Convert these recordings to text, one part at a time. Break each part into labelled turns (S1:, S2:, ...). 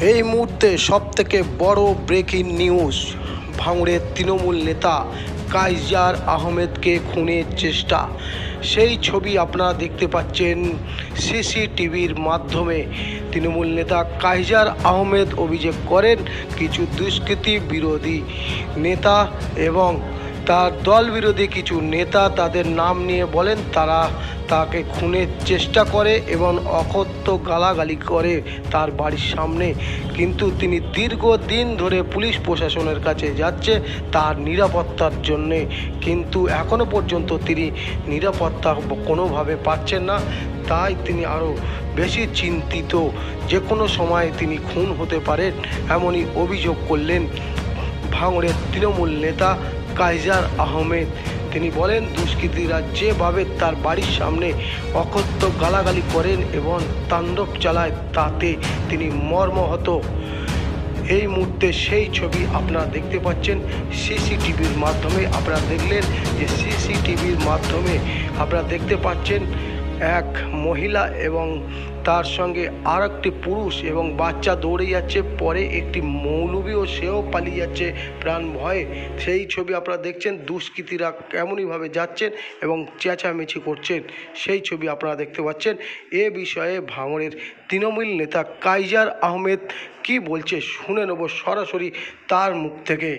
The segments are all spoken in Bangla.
S1: এই মুহূর্তে সবথেকে বড় ব্রেকিং নিউজ, ভাঙড়ের তৃণমূল নেতা কাইজার আহমেদকে খুনের চেষ্টা। সেই ছবি আপনারা দেখতে পাচ্ছেন সিসিটিভির মাধ্যমে। তৃণমূল নেতা কাইজার আহমেদ অভিযোগ করেন কিছু দুষ্কৃতী বিরোধী নেতা এবং তার দল বিরোধী কিছু নেতা তাদের নাম নিয়ে বলেন তারা তাকে খুনের চেষ্টা করে এবং অকথ্য গালাগালি করে তার বাড়ির সামনে। কিন্তু তিনি দীর্ঘদিন ধরে পুলিশ প্রশাসনের কাছে যাচ্ছে তার নিরাপত্তার জন্যে, কিন্তু এখনও পর্যন্ত তিনি নিরাপত্তা কোনোভাবে পাচ্ছেন না। তাই তিনি আরও বেশি চিন্তিত, যে কোনো সময় তিনি খুন হতে পারেন এমনই অভিযোগ করলেন ভাঙড়ের তৃণমূল নেতা কাইজার আহমেদ। তিনি বলেন দুষ্কৃতীরা যেভাবে তার বাড়ির সামনে অকথ্য গালাগালি করেন এবং তাণ্ডব চালায় তাতে তিনি মর্মাহত। এই মুহূর্তে সেই ছবি আপনারা দেখতে পাচ্ছেন সিসিটিভির মাধ্যমে। আপনারা দেখলেন যে সিসিটিভির মাধ্যমে আপনারা দেখতে পাচ্ছেন এক মহিলা এবং তার সঙ্গে আর একটি পুরুষ এবং বাচ্চা দৌড়ে যাচ্ছে, পরে একটি মৌলবীও সেও পালিয়ে যাচ্ছে প্রাণ ভয়ে। সেই ছবি আপনারা দেখছেন, দুষ্কৃতীরা কেমনইভাবে যাচ্ছেন এবং চেঁচামেচি করছেন, সেই ছবি আপনারা দেখতে পাচ্ছেন। এ বিষয়ে ভাঙড়ের তৃণমূল নেতা কাইজার আহমেদ কি বলছে শুনে নেব সরাসরি তার মুখ থেকে।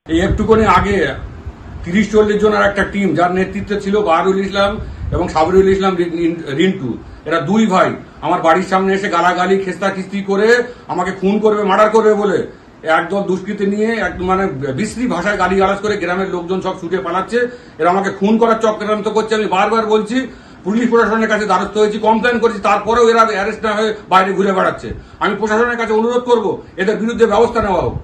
S2: এই একটুখানি আগে 30-40 জনের একটা টিম, যার নেতৃত্বে ছিল বাহারুল ইসলাম এবং সাবরুল ইসলাম রিন্টু, এরা দুই ভাই আমার বাড়ির সামনে এসে গালাগালি খেস্তাখিস্তি করে আমাকে খুন করবে, মার্ডার করবে বলে একদল দুষ্কৃতী নিয়ে মানে বিশ্রী ভাষায় গালিগালাজ করে গ্রামের লোকজন সব ছুটে পালাচ্ছে। এরা আমাকে খুন করার চক্রান্ত করছে। আমি বারবার বলছি, পুলিশ প্রশাসনের কাছে দ্বারস্থ হয়েছি, কমপ্লেন করেছি, তারপরেও এরা অ্যারেস্ট না হয়ে বাইরে ঘুরে বেড়াচ্ছে। আমি প্রশাসনের কাছে অনুরোধ করব এদের বিরুদ্ধে ব্যবস্থা নেওয়া হোক।